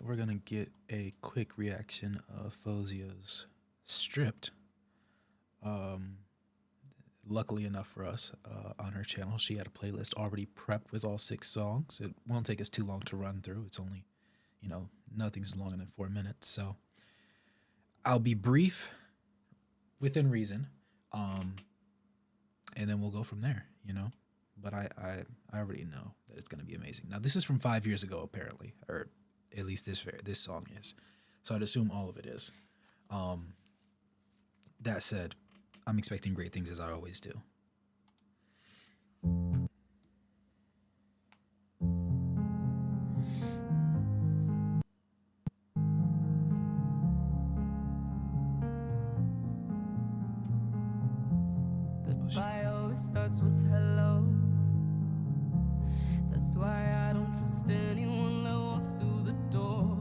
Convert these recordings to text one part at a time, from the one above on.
we're gonna get a quick reaction of Fauzia's Stripped. Um, Luckily enough for us, on her channel, she had a playlist already prepped with all 6 songs. It won't take us too long to run through. It's only, nothing's longer than 4 minutes. So I'll be brief within reason, um, and then we'll go from there. But I already know that it's gonna be amazing. Now this is from 5 years ago, apparently, or at least this song is. So I'd assume all of it is. Um, that said, I'm expecting great things as I always do. Goodbye always starts with hello. That's why I don't trust anyone that walks through the door.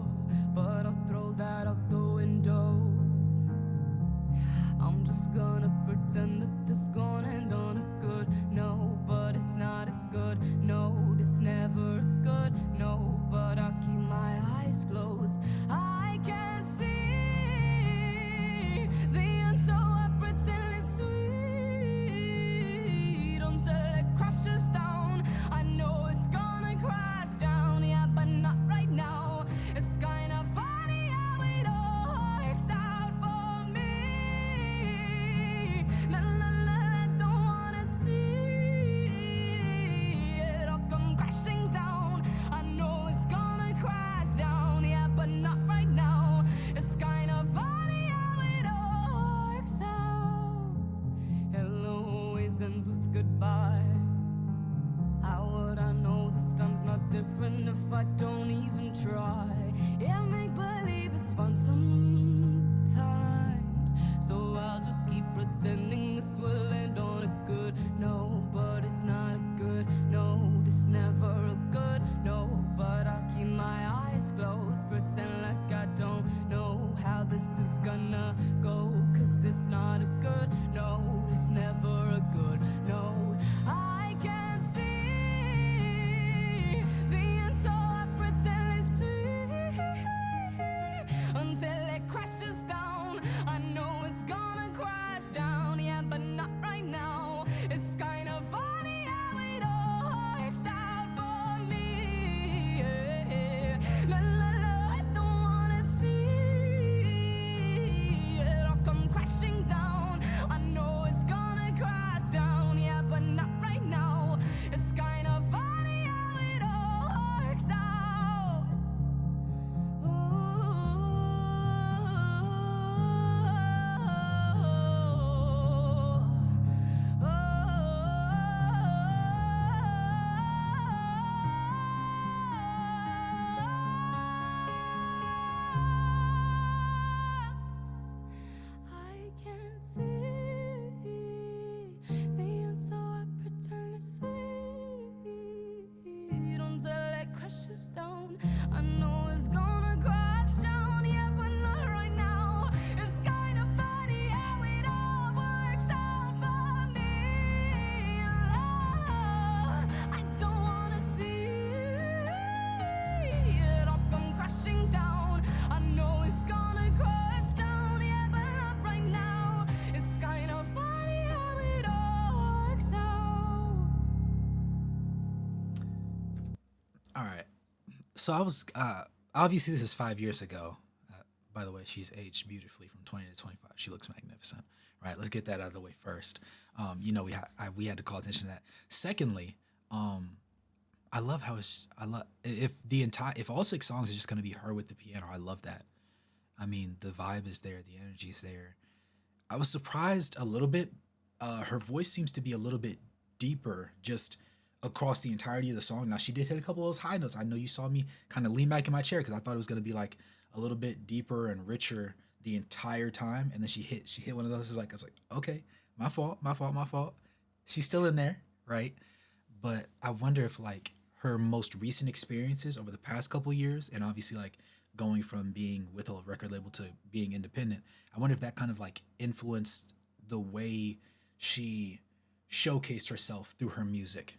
But I'll throw that out the window. I'm just gonna pretend that this gonna end on a good no. But it's not a good no. It's never a good no. But I'll keep my eyes closed. I can't see the end, so I pretend it's sweet until it crashes down. I know it's gonna crash down, yeah, but not right now. It's kind of funny how it all works out for me. La la la, I don't wanna see it all come crashing down. I know it's gonna crash down, yeah, but not right now. It's kind of funny how it all works out. Hello always ends with goodbye. How would I know this time's not different if I don't even try? Yeah, make believe is fun sometimes, so I'll just keep pretending this will end on a good no. But it's not a good no, it's never a good no. But I'll keep my eyes closed, pretend like I don't know how this is gonna go. Cause it's not a good no, it's never a good no. I can't see the end, so I pretend it's sweet until it crashes down. I know it's gonna crash down, yeah, but not right now. It's kind of funny how it all works out for me. Yeah. La la la, I don't wanna see it all come crashing down. I know it's gonna crash down, yeah, but not right now. It's kind of funny how it all works out. I can't see the end, so I pretend it's sweet until it crashes down. I know it's gonna crash down, yeah, but not right now. It's kind of funny how it all works out for me. I don't wanna see it all come crashing down. I know it's gonna crash down, yeah, but not right now. It's kind of funny how it all works out. All right. So I was obviously this is 5 years ago. By the way, she's aged beautifully from 20 to 25. She looks magnificent. Right. Let's get that out of the way first. We had to call attention to that. Secondly, I love how I love if all 6 songs is just gonna be her with the piano. I love that. I mean, the vibe is there, the energy is there. I was surprised a little bit. Her voice seems to be a little bit deeper, just across the entirety of the song. Now she did hit a couple of those high notes. I know you saw me kind of lean back in my chair because I thought it was gonna be like a little bit deeper and richer the entire time, and then she hit one of those. I was like, okay, my fault, my fault, my fault. She's still in there, right? But I wonder if like her most recent experiences over the past couple years, and obviously like going from being with a record label to being independent, I wonder if that kind of like influenced the way she showcased herself through her music.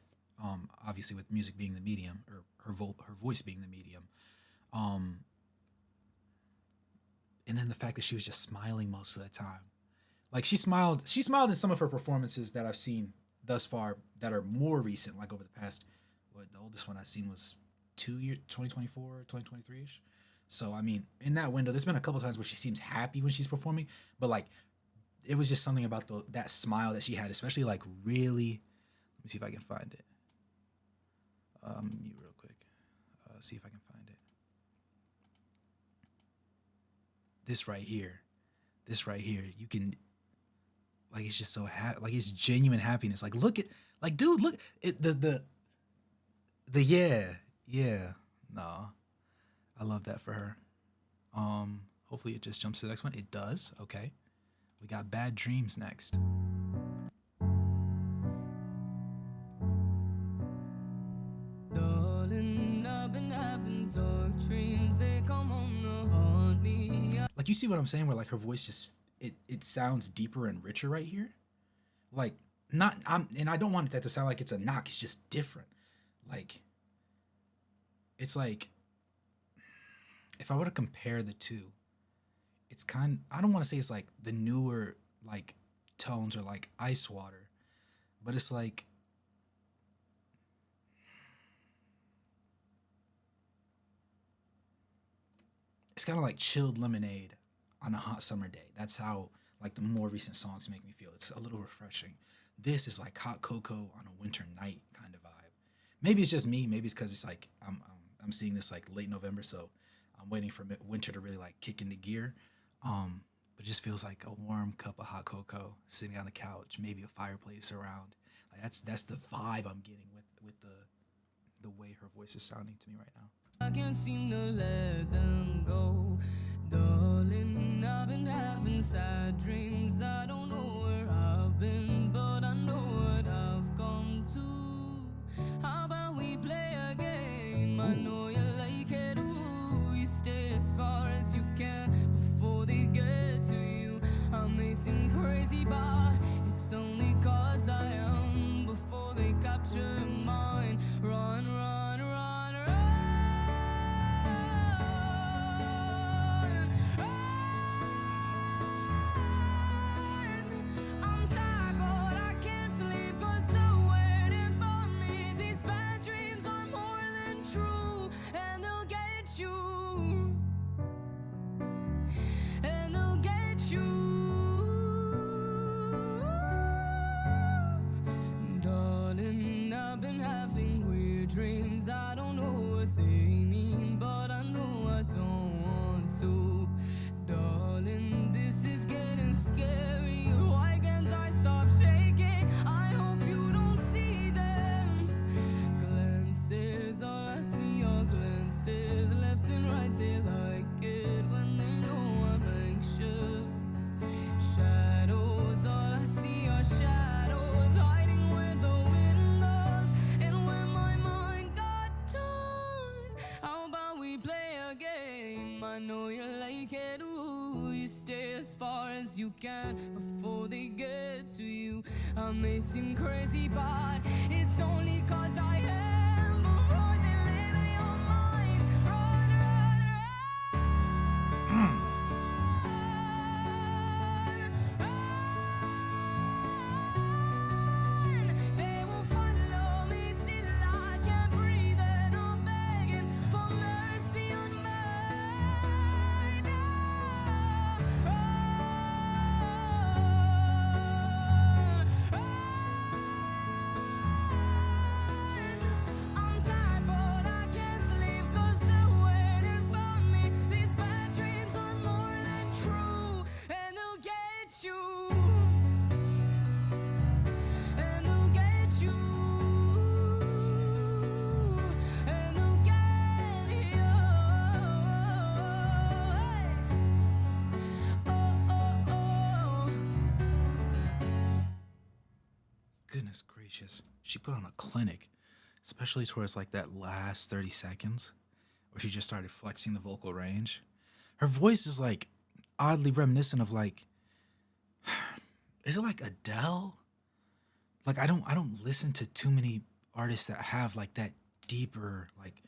Obviously with music being the medium, or her voice being the medium. and then the fact that she was just smiling most of the time. Like she smiled in some of her performances that I've seen thus far that are more recent, like over the past, what the oldest one I've seen was 2 years, 2024, 2023ish. So I mean, in that window, there's been a couple times where she seems happy when she's performing, but like it was just something about that smile that she had, especially like really. Let me see if I can find it. Mute real quick. See if I can find it. This right here, you can like it's just so like it's genuine happiness. Like look at like dude, look it the yeah no, I love that for her. Hopefully it just jumps to the next one. It does. Okay, we got Bad Dreams next. Darling, I've been having dark dreams. They come home to haunt me. Like you see what I'm saying? Where like her voice just it sounds deeper and richer right here. Like not and I don't want that to sound like it's a knock. It's just different. Like it's like if I were to compare the two, it's I don't want to say it's like the newer like tones or like ice water, but it's like it's kind of like chilled lemonade on a hot summer day. That's how like the more recent songs make me feel. It's a little refreshing. This is like hot cocoa on a winter night kind of vibe. Maybe it's just me. Maybe it's because it's like I'm seeing this like late November, so I'm waiting for winter to really like kick into gear. But it just feels like a warm cup of hot cocoa sitting on the couch, maybe a fireplace around. Like that's the vibe I'm getting with the way her voice is sounding to me right now. I can't seem to let them go. Darling, I've been having sad dreams. I don't know where I've been, but I know what I've come to. How about we play a game? I know you like it. Ooh, you stay as far as you can before they get to you. I may seem crazy, but it's only cause I am. Before they capture your mind, run, run, run, run. I'm tired, but I can't sleep 'cause they're waiting for me. These bad dreams are more than true, and they'll get you. And they'll get you. Darling, I've been having weird dreams. I don't know what they mean, but I know I don't want to. Darling, this is getting scary. Why can't I stop shaking? I hope you don't see them. Glances, all I see are glances. Left and right, they like it when they know I'm anxious. Shadows, all I see are shadows. Hiding with the windows and where my mind got torn. How about we play a game? I know you like it. Ooh, you stay as far as you can before they get to you. I may seem crazy, but it's only cause I am. Before they live in your mind, run, run, run. They will follow me till I can't breathe, and I'm begging for mercy on mine. I'm tired, but I can't sleep 'cause they're waiting for me. These bad dreams are more than true, and they'll get you. And they'll get you. And they'll get you. Oh, oh, oh. Goodness gracious. She put on a clinic, especially towards like that last 30 seconds where she just started flexing the vocal range. Her voice is like oddly reminiscent of like is it like Adele? Like I don't listen to too many artists that have like that deeper like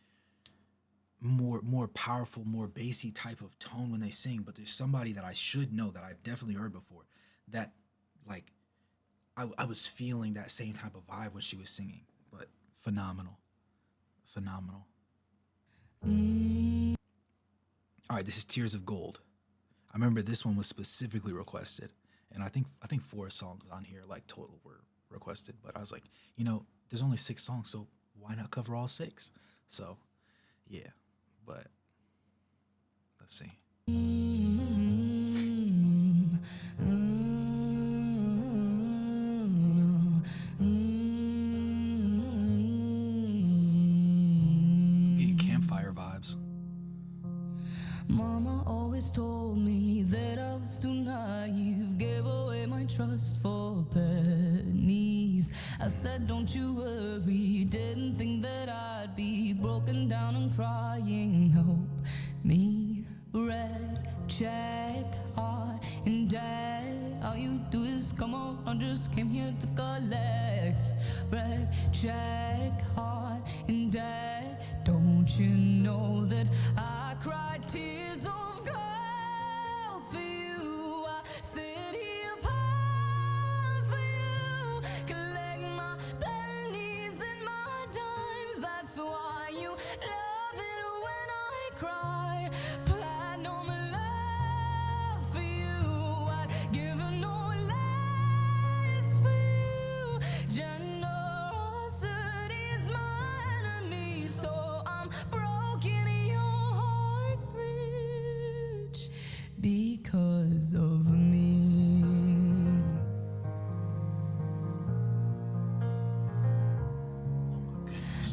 more powerful, more bassy type of tone when they sing, but there's somebody that I should know that I've definitely heard before that like I was feeling that same type of vibe when she was singing. But phenomenal. Phenomenal. All right, this is Tears of Gold. I remember this one was specifically requested, and I think four songs on here like total were requested. But I was like, there's only six songs, so why not cover all six? So, yeah. But let's see. Getting campfire vibes. Mama always told me that I was too naive, gave away my trust for pennies. I said, don't you worry, didn't think that I'd be broken down and crying. Help me, red check, heart in debt. All you do is come around, just came here to collect. Red check, heart in debt. Don't you know that I cried tears of gold for you? I sit here proud for you, collect my pennies and my dimes. That's why you love it when I cry. Platinum love for you, I'd give her no less for you. Generosity's my enemy, so I'm broken, your heart's rich because of me.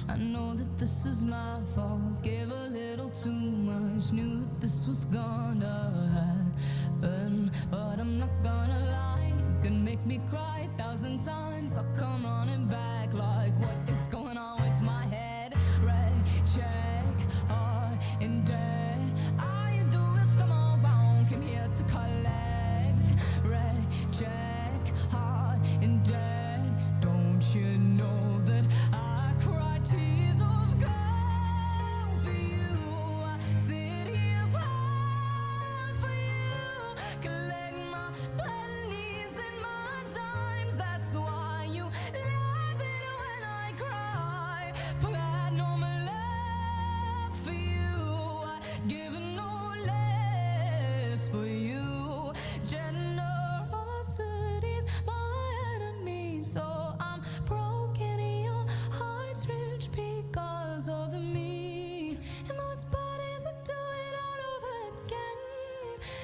I know that this is my fault, gave a little too much, knew that this was gonna happen, but I'm not gonna lie, you can make me cry 1,000 times, I'll come running back like what is going on with my head. Red check, heart in debt, all you do is come around, came here to collect. Red check, heart in debt, don't you know that I cry tears of gold for you? I sit here proud for you, collect my pennies and my dimes. That's why you love it when I cry. Platinum love for you, I'd give it no less for you. Generosity's my enemy, so I'm broken, your heart's rich because of me. And those bodies that do it all over again,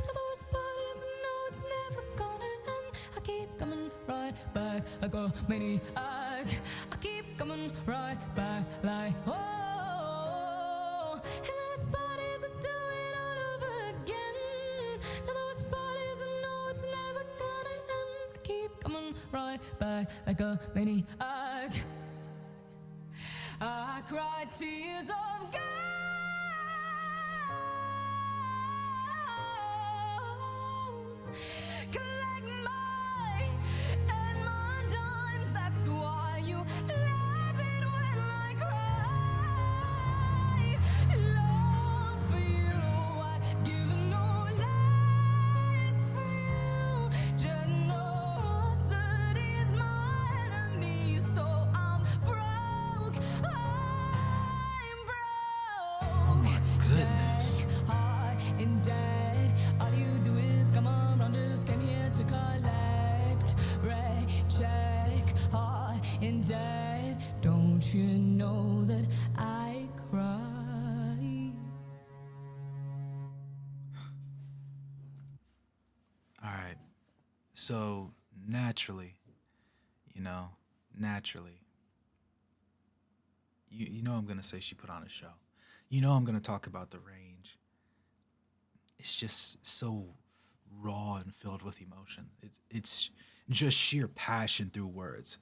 now those bodies that know it's never gonna end. I keep coming right back like a maniac, I keep coming right back like oh. And those bodies that do it all over again, now those bodies that know it's never gonna end. I keep coming right back like a maniac, I cried tears of gold. Collect my and my dimes. That's why you love it when I cry. Love for you, I'd give no less for you. Generosity's my enemy, so I'm broke. I'm broke. Goodness. Check, heart in debt. All you do is come around, just came here to collect. Red check, heart in debt. Don't you know that I cry? All right. So naturally, naturally, you know I'm gonna say she put on a show. You know I'm gonna talk about the range. It's just so raw and filled with emotion. It's just sheer passion through words,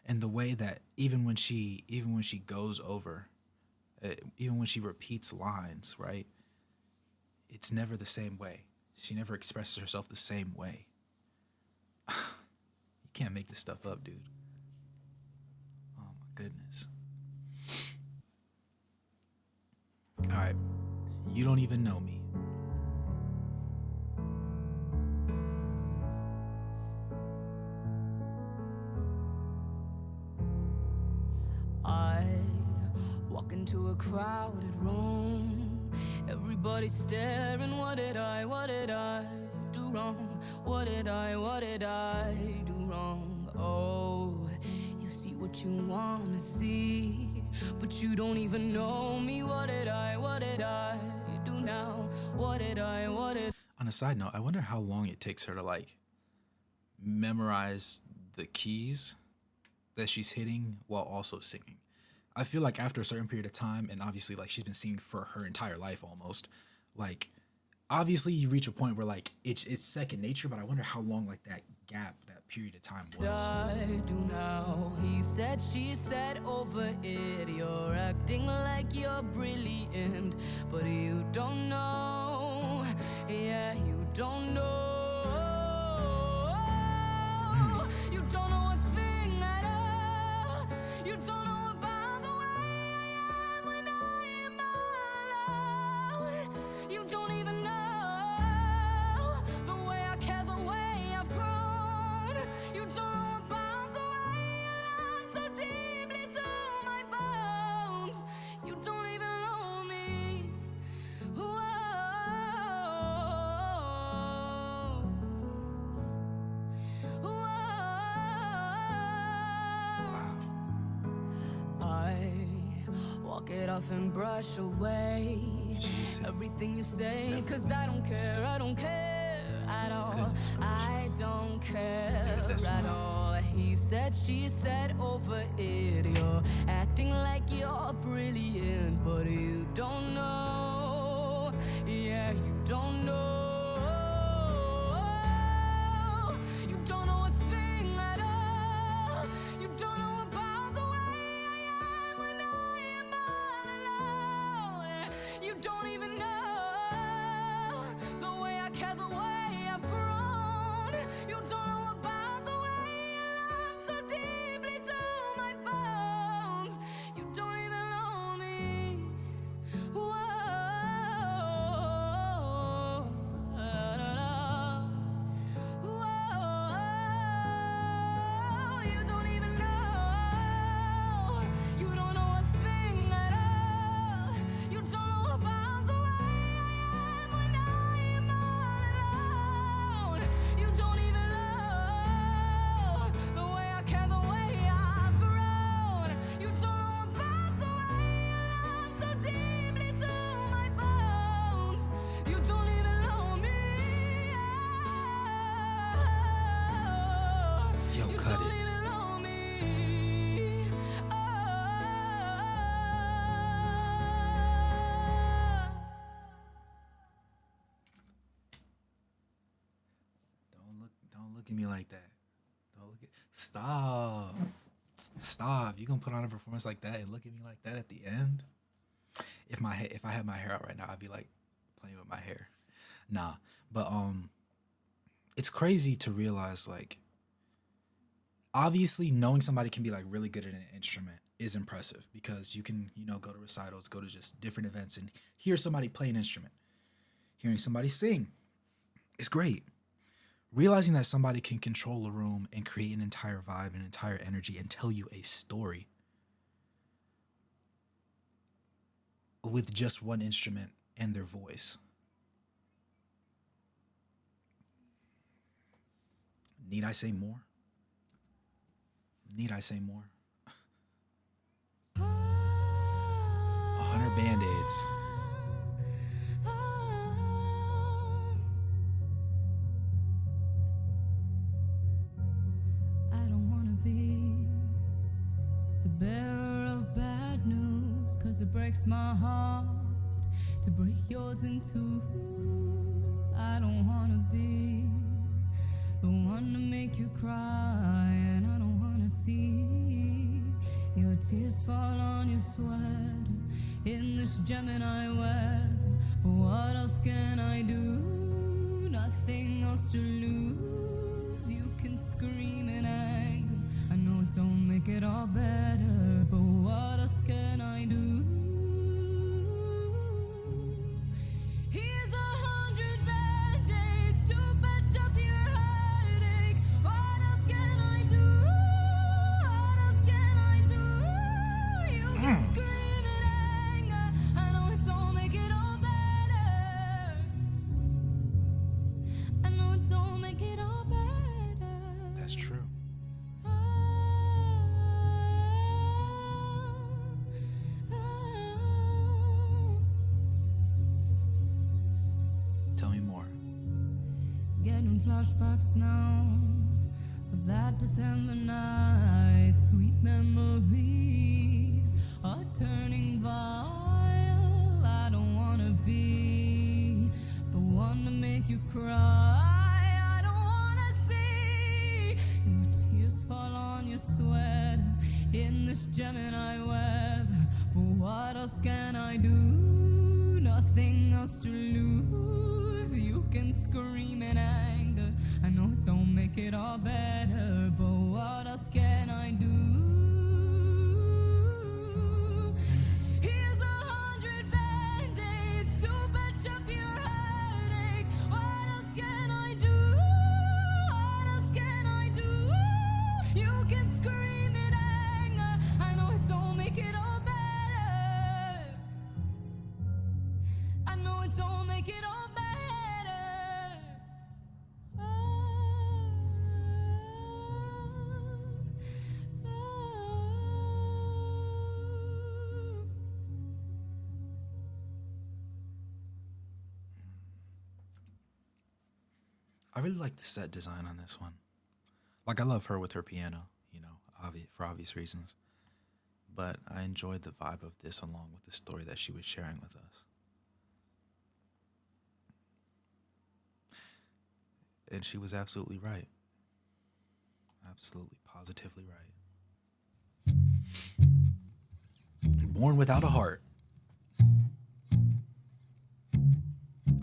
and the way that even when she goes over, even when she repeats lines, right? It's never the same way. She never expresses herself the same way. You can't make this stuff up, dude. Oh my goodness. All right. You don't even know me. I walk into a crowded room. Everybody's staring. What did I do wrong? What did I do wrong? Oh, you see what you wanna see, but you don't even know me. What did I do now? What did On a side note, I wonder how long it takes her to like memorize the keys that she's hitting while also singing. I feel like after a certain period of time, and obviously like she's been singing for her entire life almost, like obviously you reach a point where like it's second nature, but I wonder how long like that gap, that period of time was. I do now? He said, she said, over it. You're acting like you're brilliant, but you don't know. Yeah, you don't know. You don't know a thing at all. You don't know about the way I am when I am all alone. You don't even know the way I care, the way I've grown. You don't know about the way you love so deeply to my bones. You don't even know me. Whoa. I walk it off and brush away everything you say, 'cause I don't care at all. I don't care at all. He said, she said, over it. You're acting like you're brilliant, but you don't know. Yeah, you don't know. You don't know a thing at all. You don't know about the way I am when I am all alone. You don't even know the way I care, the way I've grown. You don't know about the way you love so deeply to my bones. You don't even know me. Whoa. Whoa. You don't even know. You don't know a thing at all. You don't know about the way I am when I am all alone. You don't even know the way I care, the way I've grown. You don't know about the way you love so deeply to my bones. You don't even know me. Yo, You cut don't it. even know me. Don't look at me like that. Don't look at Stop. You gonna put on a performance like that and look at me like that at the end? If I had my hair out right now, I'd be like playing with my hair. Nah. But it's crazy to realize like obviously knowing somebody can be like really good at an instrument is impressive because you can, go to recitals, go to just different events and hear somebody play an instrument. Hearing somebody sing is great. Realizing that somebody can control a room and create an entire vibe, an entire energy, and tell you a story with just one instrument and their voice. Need I say more? Need I say more? 100 Band-Aids. I don't wanna be the bearer of bad news, 'cause it breaks my heart to break yours in two. I don't wanna be the one to make you cry, and I don't wanna see your tears fall on your sweater in this Gemini weather. But what else can I do? Nothing else to lose. You can scream in anger, I know it don't make it all better, but what else can I do? Flashbacks now of that December night. Sweet memories are turning vile. I don't wanna be the one to make you cry. I don't wanna see your tears fall on your sweater in this Gemini weather. But what else can I do? Nothing else to lose. You can scream in anger, I know it don't make it all better, but what else can I do? Here's 100 band-aids to patch up your headache. What else can I do? What else can I do? You can scream in anger, I know it don't make it all better. I know it don't make it all better. I really like the set design on this one. Like, I love her with her piano, for obvious reasons. But I enjoyed the vibe of this along with the story that she was sharing with us. And she was absolutely right. Absolutely, positively right. Born Without a Heart.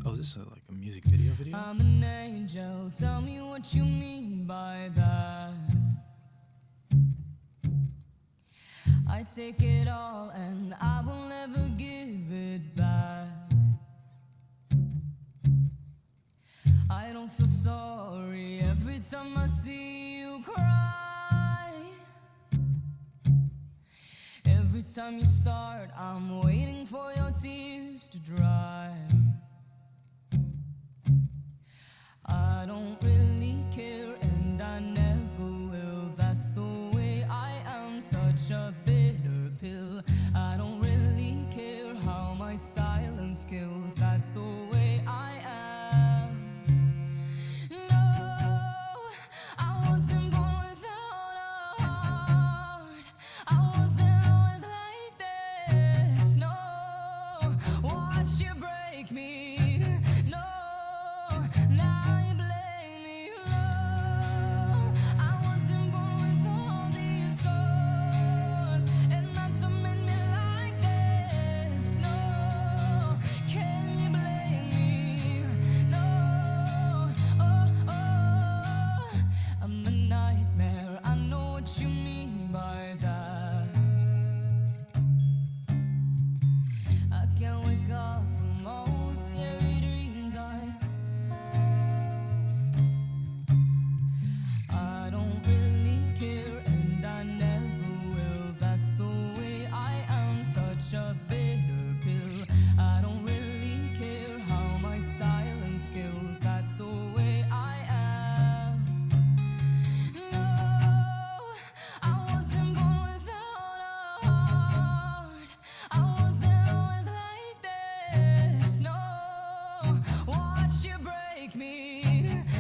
Oh, is this like a music video? I'm an angel, tell me what you mean by that. I take it all and I will never give it back. I don't feel sorry every time I see you cry. Every time you start, I'm waiting for your tears to dry. I don't really care and I never will. That's the way I am, such a bitter pill. I don't really care how my silence kills. That's the way I am. No, I wasn't born without a heart. I wasn't always like this. No, watch you break me. No, now you blame me. No, I wasn't born with all these scars, and that's what made me like this. No, can you blame me? No, I'm a nightmare, I know what you mean by that. I can't wake up from all the scary dreams I don't really care and I never will. That's the way I am, such a bitter pill. I don't really care how my silence kills. That's the way I am. No, I wasn't born without a heart. I wasn't always like this. No, watch you break me.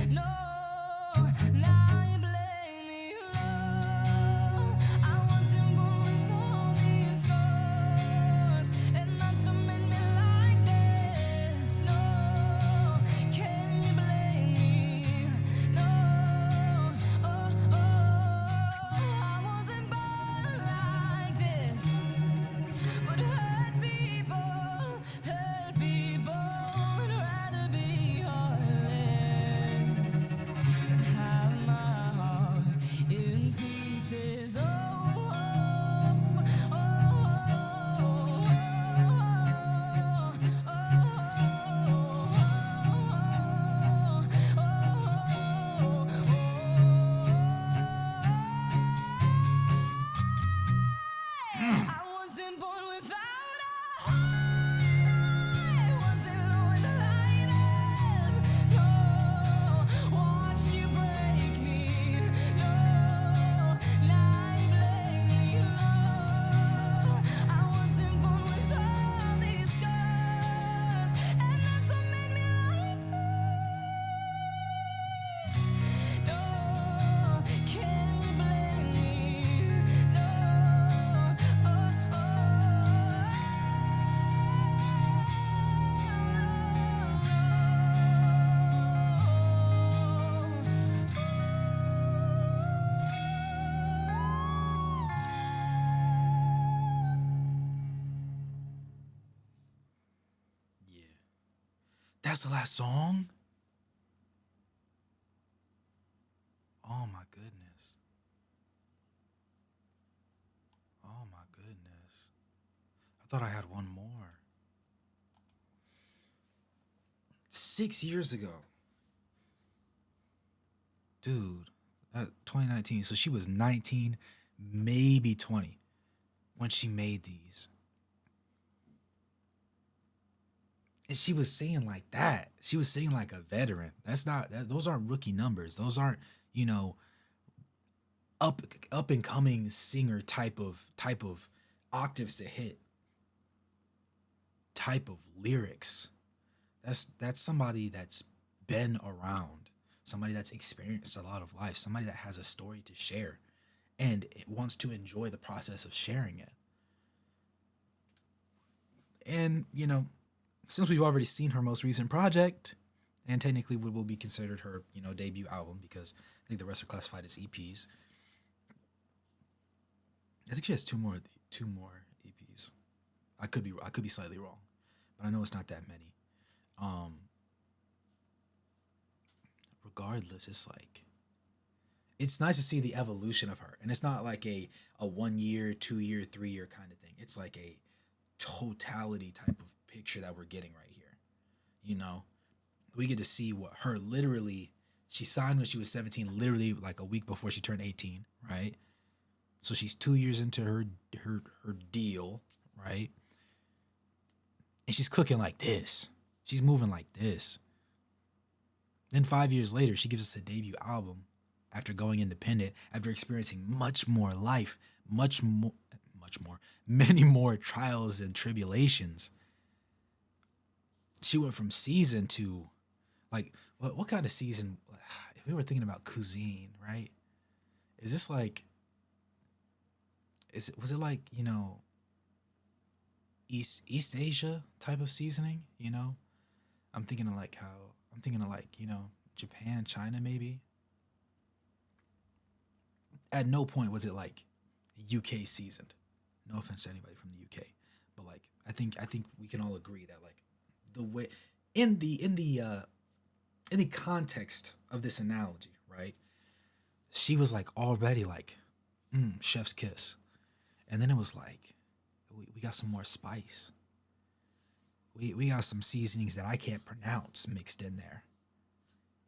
No, now you blame me. No, I wasn't born with all these scars, and that's what made me like this. No, can you blame That's the last song? Oh my goodness. Oh my goodness. I thought I had one more. 6 years ago. Dude, 2019. So she was 19, maybe 20 when she made these. And she was singing like that. She was singing like a veteran. Those aren't rookie numbers. Those aren't, you know, up up and coming singer type of octaves to hit, type of lyrics. That's somebody that's been around, somebody that's experienced a lot of life, somebody that has a story to share and it wants to enjoy the process of sharing it. And, since we've already seen her most recent project, and technically what will be considered her, debut album because I think the rest are classified as EPs. I think she has two more EPs. I could be slightly wrong, but I know it's not that many. Um, Regardless, it's nice to see the evolution of her, and it's not like a 1 year, 2 year, 3 year kind of thing. It's like a totality type of picture that we're getting right here. You know, we get to see what her literally. She signed when she was 17, literally like a week before she turned 18, right? So she's 2 years into her deal, right? And she's cooking like this. She's moving like this. Then 5 years later, she gives us a debut album after going independent, after experiencing much more life, much more, many more trials and tribulations. She went from season to, like, what kind of season? If we were thinking about cuisine, right? Is this like, was it like, East Asia type of seasoning? I'm thinking of like, Japan, China maybe. At no point was it like UK seasoned. No offense to anybody from the UK, but like I think we can all agree that like the way in the context of this analogy, right? She was like already like chef's kiss, and then it was like we got some more spice. We got some seasonings that I can't pronounce mixed in there,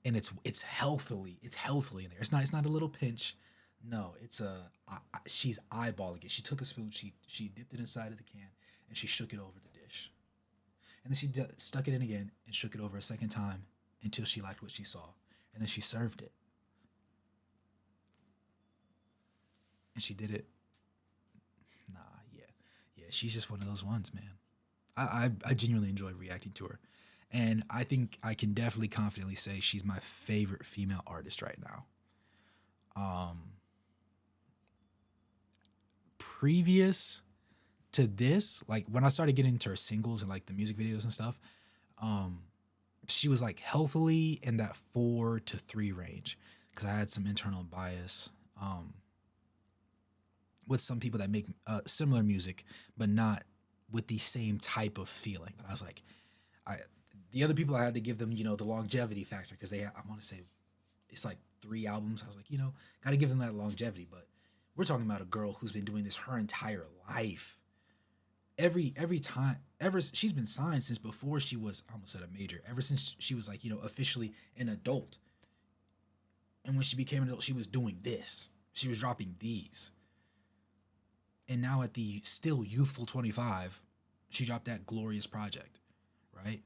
and it's healthily in there. It's not a little pinch. No, she's eyeballing it. She took a spoon, she dipped it inside of the can, and she shook it over the dish, and then she stuck it in again and shook it over a second time until she liked what she saw, and then she served it, and she did it. Nah, yeah, yeah. She's just one of those ones, man. I genuinely enjoy reacting to her, and I think I can definitely confidently say she's my favorite female artist right now. Um, Previous to this, like when I started getting into her singles and like the music videos and stuff, um, she was like healthily in that 4 to 3 range because I had some internal bias with some people that make similar music, but not with the same type of feeling. But I was like, I the other people I had to give them, the longevity factor because I want to say it's like 3 albums. I was like, got to give them that longevity. But we're talking about a girl who's been doing this her entire life. Every time ever she's been signed since before she was, I almost said a major. Ever since she was like officially an adult, and when she became an adult, she was doing this. She was dropping these, and now at the still youthful 25, she dropped that glorious project, right?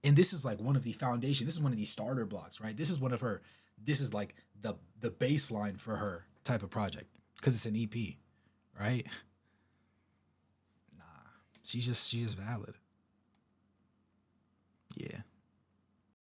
And this is like one of the foundation. This is one of the starter blocks, right? This is one of her. This is like the baseline for her type of project because it's an EP, right? Nah, she's just valid.